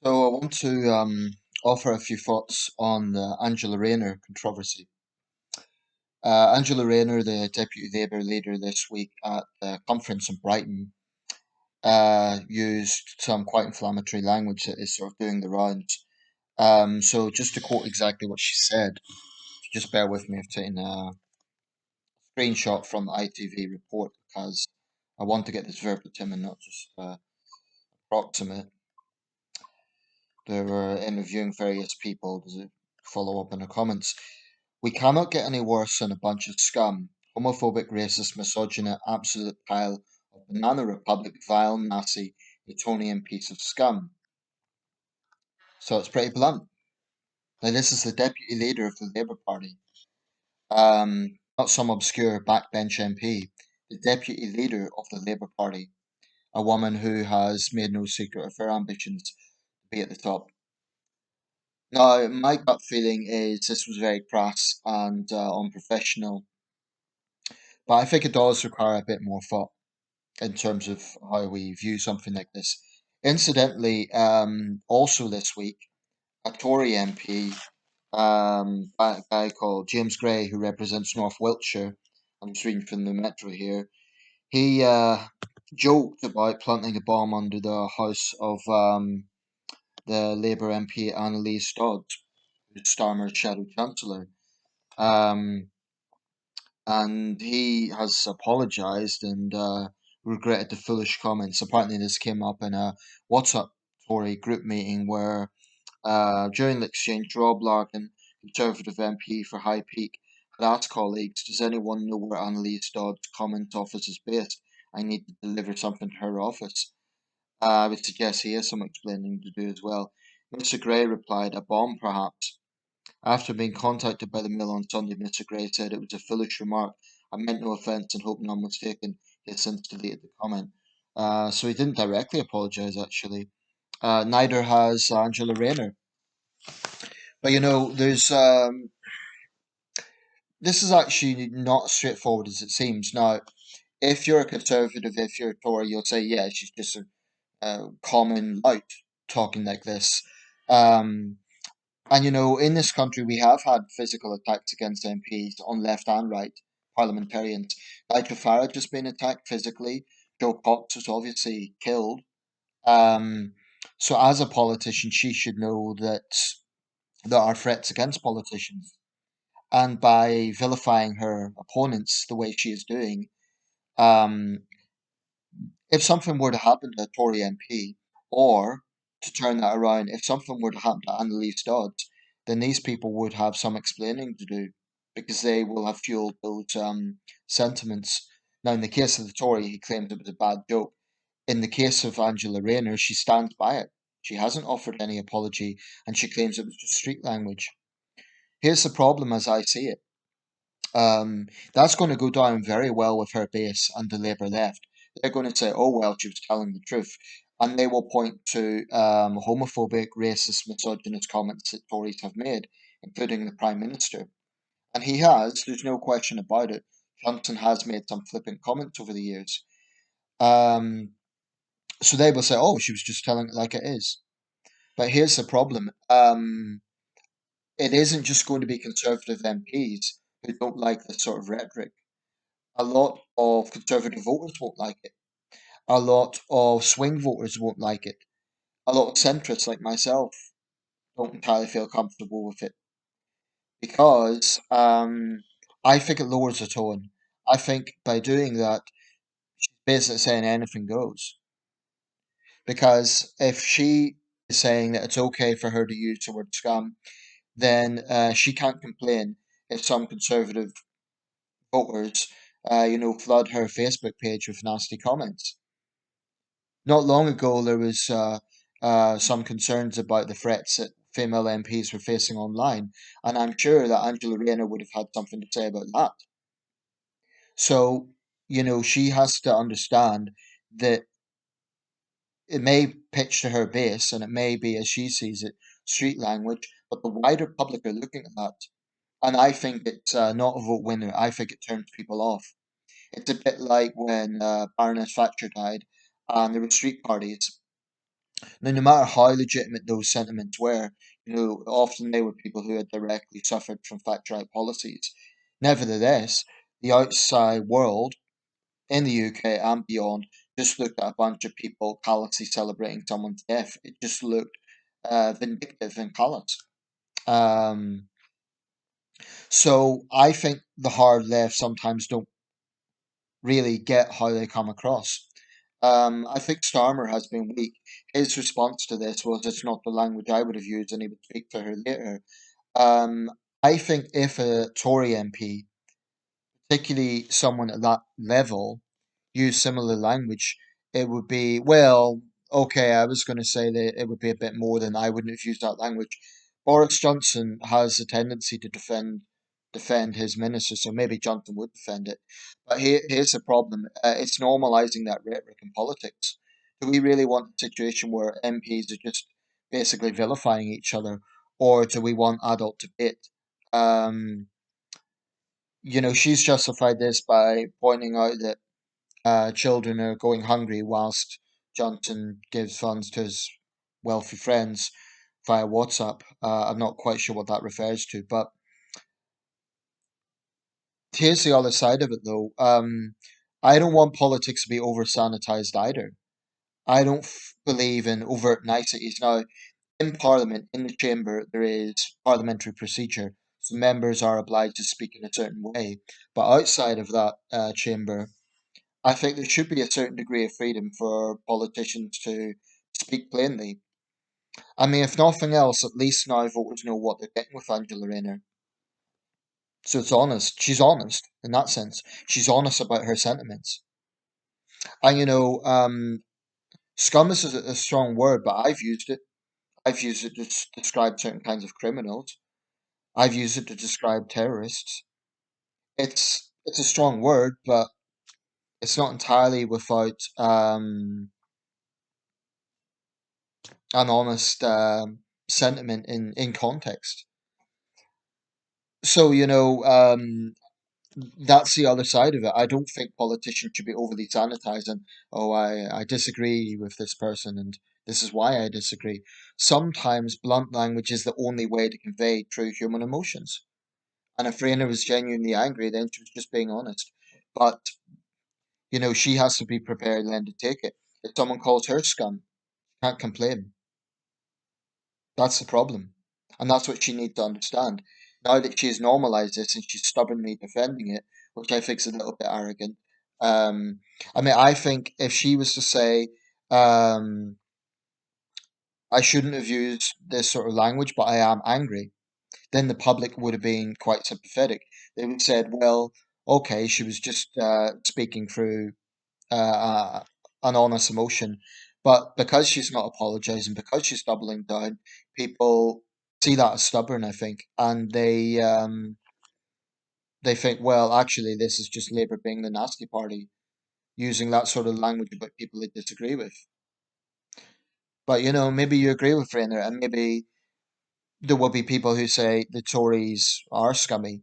So I want to offer a few thoughts on the Angela Rayner controversy. Angela Rayner, the Deputy Labour leader this week at the conference in Brighton, used some quite inflammatory language that is sort of doing the rounds. So just to quote exactly what she said, just bear with me, I've taken a screenshot from the ITV report because I want to get this verbatim and not just approximate. They were interviewing various people to follow up in the comments. We cannot get any worse than a bunch of scum. Homophobic, racist, misogynist, absolute pile of banana republic, vile, nasty, Etonian piece of scum. So it's pretty blunt. Now this is the deputy leader of the Labour Party. Not some obscure backbench MP. The deputy leader of the Labour Party. A woman who has made no secret of her ambitions to be at the top. Now, my gut feeling is this was very crass and unprofessional, but I think it does require a bit more thought in terms of how we view something like this. Incidentally, also this week, a Tory MP, a guy called James Gray, who represents North Wiltshire, I'm just reading from the Metro here, he joked about planting a bomb under the house of the Labour MP Anneliese Dodds, who's Starmer's shadow chancellor. Um, and he has apologised and regretted the foolish comments. Apparently, this came up in a WhatsApp Tory group meeting where, during the exchange, Rob Larkin, Conservative MP for High Peak, had asked colleagues, "Does anyone know where Annalise Dodd's comment office is based? I need to deliver something to her office." I would suggest he has some explaining to do as well. Mr. Gray replied, "A bomb, perhaps." After being contacted by the Mill on Sunday, Mr. Gray said it was a foolish remark. I meant no offence and hope none was taken. He has since deleted the comment. So he didn't directly apologise, actually. Neither has Angela Rayner. But this is actually not as straightforward as it seems. Now, if you're a conservative, if you're a Tory, you'll say, yeah, she's just a common lout talking like this. Um, And in this country, we have had physical attacks against MPs on left and right parliamentarians. Nigel Farage has been attacked physically. Joe Cox was obviously killed. Um, so, as a politician, she should know that there are threats against politicians. And by vilifying her opponents the way she is doing, um, if something were to happen to a Tory MP, or to turn that around, if something were to happen to Annalise Dodds, then these people would have some explaining to do because they will have fueled those sentiments. Now, in the case of the Tory, he claimed it was a bad joke. In the case of Angela Rayner, she stands by it. She hasn't offered any apology and she claims it was just street language. Here's the problem as I see it. That's going to go down very well with her base and the Labour left. They're going to say, "Oh well, she was telling the truth," and they will point to homophobic, racist, misogynist comments that Tories have made, including the Prime Minister. And he has. There's no question about it. Johnson has made some flippant comments over the years. Um, so they will say, "Oh, she was just telling it like it is." But here's the problem. It isn't just going to be Conservative MPs who don't like this sort of rhetoric. A lot of Conservative voters won't like it. A lot of swing voters won't like it. A lot of centrists like myself don't entirely feel comfortable with it because I think it lowers the tone. I think by doing that, she's basically saying anything goes. Because if she is saying that it's okay for her to use the word scum, then she can't complain if some Conservative voters, flood her Facebook page with nasty comments. Not long ago, there was some concerns about the threats that female MPs were facing online, and I'm sure that Angela Rayner would have had something to say about that. So, she has to understand that it may pitch to her base, and it may be, as she sees it, street language, but the wider public are looking at that. And I think it's not a vote winner. I think it turns people off. It's a bit like when Baroness Thatcher died, and there were street parties. Now, no matter how legitimate those sentiments were, often they were people who had directly suffered from factory policies. Nevertheless, the outside world in the UK and beyond just looked at a bunch of people callously celebrating someone's death. It just looked vindictive and callous. Um, so I think the hard left sometimes don't really get how they come across. I think Starmer has been weak. His response to this was, "It's not the language I would have used," and he would speak for her later. Um, I think if a Tory MP, particularly someone at that level, use similar language, it would be, well, okay, I was going to say that it would be a bit more than I wouldn't have used that language. Boris Johnson has a tendency to defend his minister, so maybe Johnson would defend it. But here's the problem: it's normalising that rhetoric in politics. Do we really want a situation where MPs are just basically vilifying each other, or do we want adult debate? Um, she's justified this by pointing out that children are going hungry whilst Johnson gives funds to his wealthy friends via WhatsApp. I'm not quite sure what that refers to, but here's the other side of it though. I don't want politics to be over sanitized either. I don't believe in overt niceties. Now, in Parliament, in the chamber, there is parliamentary procedure. So members are obliged to speak in a certain way. But outside of that chamber, I think there should be a certain degree of freedom for politicians to speak plainly. I mean, if nothing else, at least now voters know what they're getting with Angela Rayner. So it's honest. She's honest in that sense. She's honest about her sentiments. And scum is a strong word, but I've used it. I've used it to describe certain kinds of criminals. I've used it to describe terrorists. It's a strong word, but it's not entirely without an honest sentiment in context. So, that's the other side of it. I don't think politicians should be overly sanitizing. Oh, I disagree with this person, and this is why I disagree. Sometimes blunt language is the only way to convey true human emotions. And if Rayner was genuinely angry, then she was just being honest. But, she has to be prepared then to take it. If someone calls her scum, can't complain. That's the problem. And that's what she needs to understand. Now that she's normalized this and she's stubbornly defending it, which I think is a little bit arrogant. Um, I mean, I think if she was to say, um, I shouldn't have used this sort of language, but I am angry, then the public would have been quite sympathetic. They would have said, well, okay, she was just speaking through uh, an honest emotion. But because she's not apologizing, because she's doubling down, people see that as stubborn, I think, and they think, well, actually, this is just Labour being the nasty party, using that sort of language about people they disagree with. But maybe you agree with Rayner, and maybe there will be people who say the Tories are scummy.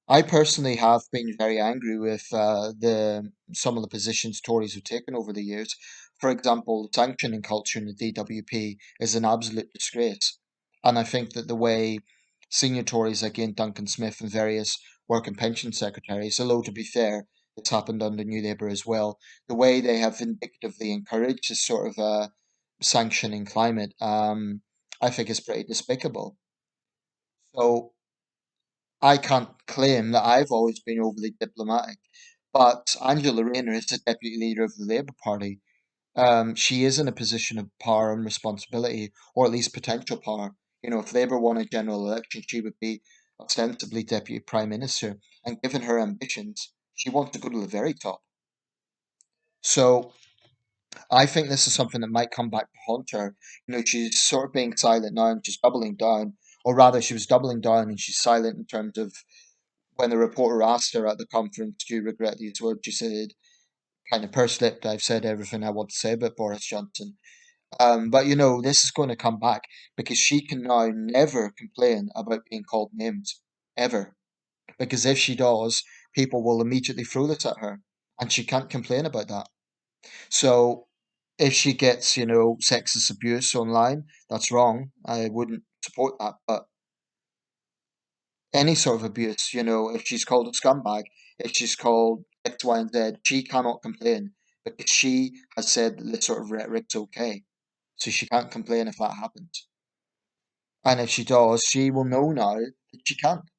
I personally have been very angry with the some of the positions Tories have taken over the years. For example, sanctioning culture in the DWP is an absolute disgrace, and I think that the way senior Tories like Ian Duncan Smith and various work and pension secretaries, although to be fair, it's happened under New Labour as well, the way they have vindictively encouraged this sort of sanctioning climate, I think is pretty despicable. So I can't claim that I've always been overly diplomatic, but Angela Rayner is the deputy leader of the Labour Party. She is in a position of power and responsibility, or at least potential power. If Labour won a general election, she would be ostensibly deputy prime minister, and given her ambitions, she wants to go to the very top. So I think this is something that might come back to haunt her. She's sort of being silent now, and she's doubling down, or rather, she was doubling down, and she's silent in terms of when the reporter asked her at the conference, "Do you regret these words?" She said, kind of pursed lipped, "I've said everything I want to say about Boris Johnson." But this is going to come back because she can now never complain about being called names, ever. Because if she does, people will immediately throw this at her, and she can't complain about that. So If she gets, sexist abuse online, that's wrong. I wouldn't support that. But any sort of abuse, if she's called a scumbag, if she's called X, Y, and Z, she cannot complain because she has said that this sort of rhetoric's okay. So she can't complain if that happens. And if she does, she will know now that she can't.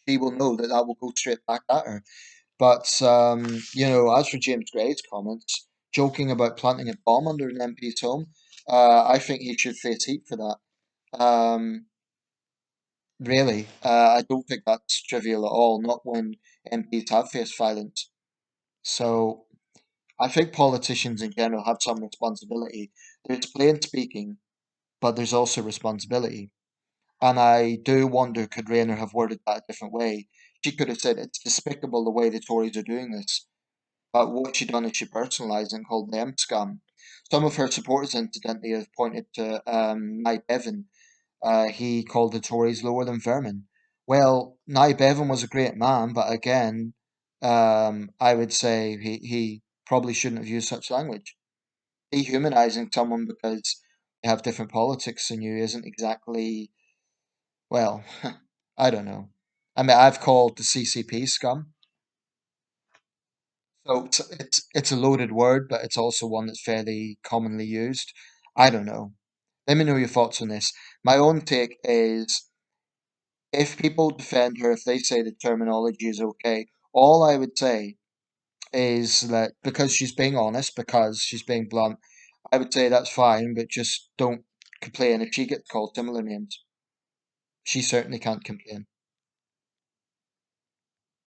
She will know that that will go straight back at her. But, as for James Gray's comments, joking about planting a bomb under an MP's home, I think he should face heat for that. Really, I don't think that's trivial at all, not when MPs have faced violence. So I think politicians in general have some responsibility. There's plain speaking, but there's also responsibility. And I do wonder, could Rayner have worded that a different way? She could have said, it's despicable the way the Tories are doing this. But what she done is she personalised and called them scum. Some of her supporters, incidentally, have pointed to Nye Bevan. He called the Tories lower than vermin. Well, Nye Bevan was a great man, but again, I would say he probably shouldn't have used such language. Dehumanising someone because they have different politics than you isn't exactly, well, I don't know. I mean, I've called the CCP scum. So it's a loaded word, but it's also one that's fairly commonly used. I don't know. Let me know your thoughts on this. My own take is if people defend her, if they say the terminology is okay, all I would say is that because she's being honest, because she's being blunt, I would say that's fine, but just don't complain if she gets called similar names. She certainly can't complain.